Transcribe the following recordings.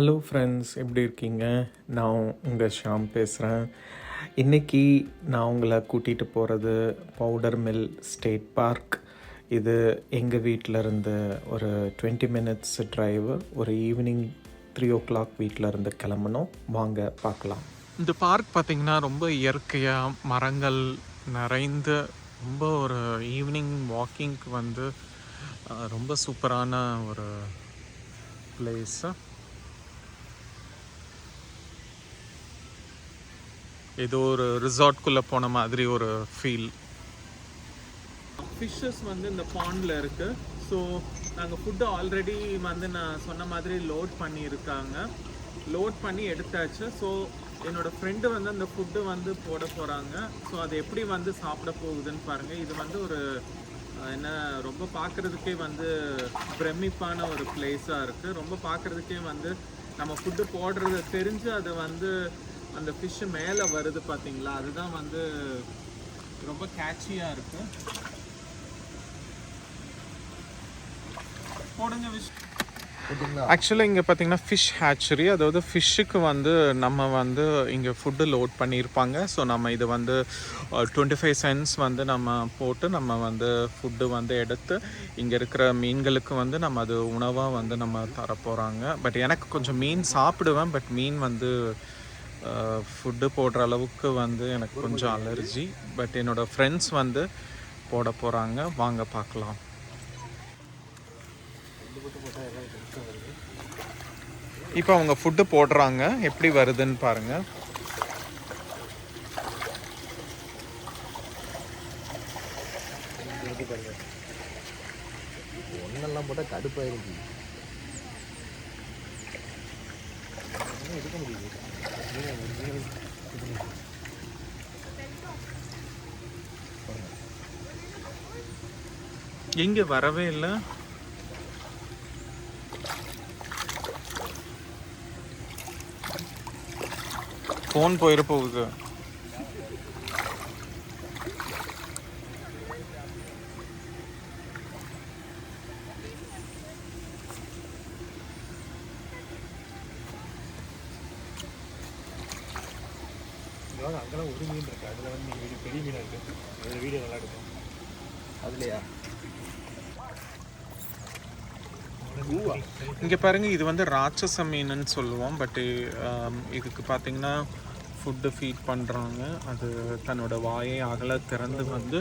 Hello friends, எப்படி இருக்கீங்க? நான் உங்கள் ஷாம் பேசுகிறேன். இன்றைக்கி நான் உங்களை கூட்டிகிட்டு போகிறது பவுடர் மில் ஸ்டேட் பார்க். இது எங்கள் வீட்டிலருந்து ஒரு 20 மினிட்ஸ் ட்ரைவு. ஒரு ஈவினிங் 3 o'clock வீட்டிலருந்து கிளம்பணும். வாங்க பார்க்கலாம். இந்த பார்க் பார்த்திங்கன்னா ரொம்ப இயற்கையாக மரங்கள் நிறைந்த ரொம்ப ஒரு ஈவினிங் வாக்கிங்க்கு வந்து ரொம்ப சூப்பரான ஒரு பிளேஸு. ஏதோ ஒரு ரிசார்ட்குள்ளே போன மாதிரி ஒரு ஃபீல். ஃபிஷ்ஷஸ் வந்து இந்த பாண்டில் இருக்குது. ஸோ நாங்கள் ஃபுட்டு ஆல்ரெடி வந்து நான் சொன்ன மாதிரி லோட் பண்ணி எடுத்தாச்சு. ஸோ என்னோடய ஃப்ரெண்டு வந்து அந்த ஃபுட்டு வந்து போட போகிறாங்க. ஸோ அது எப்படி வந்து சாப்பிட போகுதுன்னு பாருங்கள். இது வந்து ஒரு என்ன ரொம்ப பார்க்குறதுக்கே வந்து பிரமிப்பான ஒரு பிளேஸாக இருக்குது. ரொம்ப பார்க்குறதுக்கே வந்து நம்ம ஃபுட்டு போடுறது தெரிஞ்சு அது வந்து அந்த ஃபிஷ்ஷு மேலே வருது பார்த்தீங்களா, அதுதான் வந்து ரொம்ப கேட்சியாக இருக்குது. போடுங்க விஷ். ஆக்சுவலாக இங்கே பார்த்தீங்கன்னா ஃபிஷ் ஹேச்சரி, அதாவது ஃபிஷ்ஷுக்கு வந்து நம்ம வந்து இங்கே ஃபுட்டு லோட் பண்ணியிருப்பாங்க. ஸோ நம்ம இது வந்து 25 cents வந்து நம்ம போட்டு நம்ம வந்து ஃபுட்டு வந்து எடுத்து இங்கே இருக்கிற மீன்களுக்கு வந்து நம்ம அது உணவாக வந்து நம்ம தரப்போகிறாங்க. பட் எனக்கு கொஞ்சம் மீன் சாப்பிடுவேன், பட் மீன் வந்து ஃபுட்டு போடுற அளவுக்கு வந்து எனக்கு கொஞ்சம் அலர்ஜி. பட் என்னோடய ஃப்ரெண்ட்ஸ் வந்து போட போகிறாங்க. வாங்க பார்க்கலாம். இப்போ அவங்க ஃபுட்டு போடுறாங்க, எப்படி வருதுன்னு பாருங்கள். ஒன்னெல்லாம் போட்டால் கடுப்பாயிருச்சு. எடுக்க முடியுது. எங்கே வரவே இல்லை. ஃபோன் போயிட போகுது. அங்கெல்லாம் ஒரு மீன் இருக்கு, அதில் வந்து நீங்கள் பெரிய மீனாக இருக்குது, அதில் வீடியோ நல்லா எடுக்கும். அதுலையா இங்கே பாருங்கள், இது வந்து ராட்சச மீனுன்னு சொல்லுவோம். பட்டு இதுக்கு பார்த்திங்கன்னா ஃபுட்டு ஃபீட் பண்ணுறாங்க. அது தன்னோட வாயை அகல திறந்து வந்து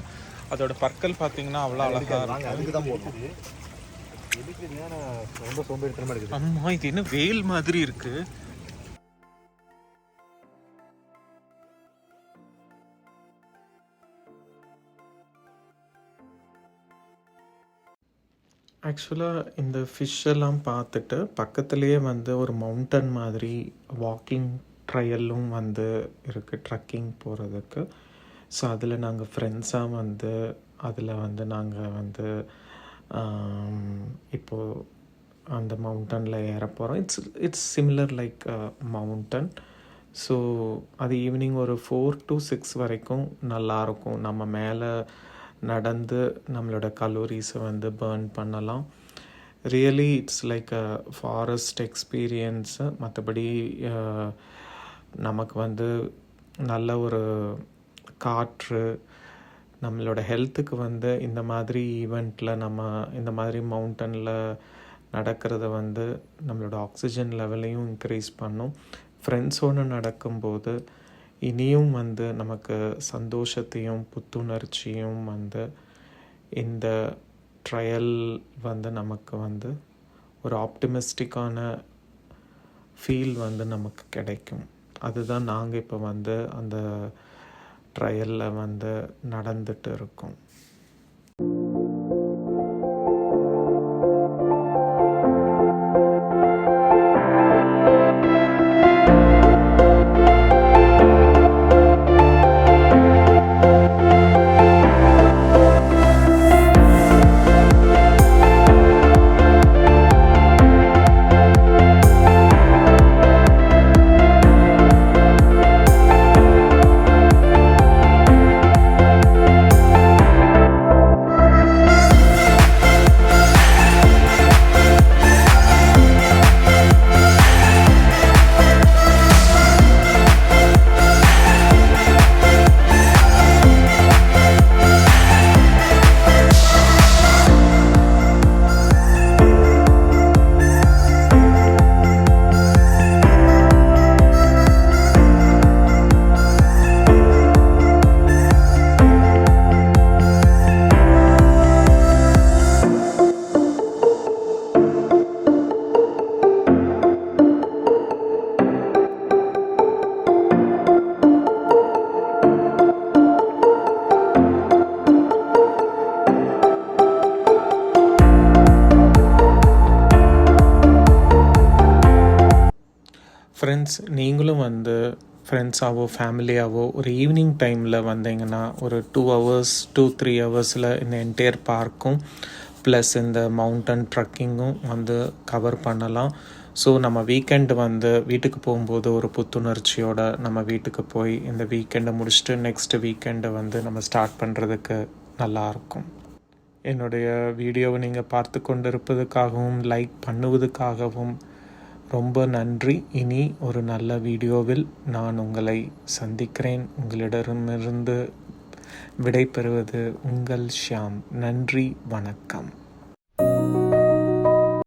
அதோட பற்கள் பார்த்திங்கன்னா அவ்வளோ அழகாக இருக்கும். அதுக்கு தான் போடுறது. எதுக்குன்னா ரொம்ப சோம்பேறித்தனமாக இருக்குது. ஆமாம், இது என்ன வேல் மாதிரி இருக்குது. ஆக்சுவலாக இந்த ஃபிஷ்ஷெல்லாம் பார்த்துட்டு பக்கத்துலேயே வந்து ஒரு மவுண்டன் மாதிரி வாக்கிங் ட்ரையலும் வந்து இருக்குது, ட்ரக்கிங் போகிறதுக்கு. ஸோ அதில் நாங்கள் ஃப்ரெண்ட்ஸாக வந்து அதில் வந்து நாங்கள் வந்து இப்போது அந்த மவுண்டனில் ஏற போகிறோம். It's similar like mountain. So அது ஈவினிங் ஒரு 4 to 6 வரைக்கும் நல்லாயிருக்கும். நம்ம மேலே நடந்து நம்மளோட கலோரிஸை வந்து பர்ன் பண்ணலாம். Really it's like a forest experience. மற்றபடி நமக்கு வந்து நல்ல ஒரு காற்று, நம்மளோட ஹெல்த்துக்கு வந்து இந்த மாதிரி ஈவெண்ட்டில் நம்ம இந்த மாதிரி மவுண்டனில் நடக்கிறத வந்து நம்மளோட ஆக்சிஜன் லெவலையும் இன்க்ரீஸ் பண்ணும். ஃப்ரெண்ட்ஸோடு நடக்கும்போது இனியும் வந்து நமக்கு சந்தோஷத்தையும் புத்துணர்ச்சியும் வந்து இந்த ட்ரையல் வந்து நமக்கு வந்து ஒரு ஆப்டிமிஸ்டிக்கான ஃபீல் வந்து நமக்கு கிடைக்கும். அதுதான் நாங்கள் இப்போ வந்து அந்த ட்ரையலில் வந்து நடந்துட்டு இருக்கோம். ஃப்ரெண்ட்ஸ், நீங்களும் வந்து ஃப்ரெண்ட்ஸாவோ ஃபேமிலியாவோ ஒரு ஈவினிங் டைமில் வந்தீங்கன்னா ஒரு 2 ஹவர்ஸ் 2-3 ஹவர்ஸில் இந்த என்டையர் பார்க்கும் ப்ளஸ் இந்த மவுண்டன் ட்ரக்கிங்கும் வந்து கவர் பண்ணலாம். ஸோ நம்ம வீக்கெண்டு வந்து வீட்டுக்கு போகும்போது ஒரு புத்துணர்ச்சியோட நம்ம வீட்டுக்கு போய் இந்த வீக்கெண்டை முடிச்சுட்டு நெக்ஸ்ட் வீக்கெண்டை வந்து நம்ம ஸ்டார்ட் பண்ணுறதுக்கு நல்லாயிருக்கும். என்னுடைய வீடியோவை நீங்கள் பார்த்து கொண்டு இருப்பதுக்காகவும் லைக் பண்ணுவதுக்காகவும் ரொம்ப நன்றி. இனி ஒரு நல்ல வீடியோவில் நான் உங்களை சந்திக்கிறேன். உங்களிடமிருந்து விடை பெறுவது உங்கள் ஷியாம். நன்றி, வணக்கம்.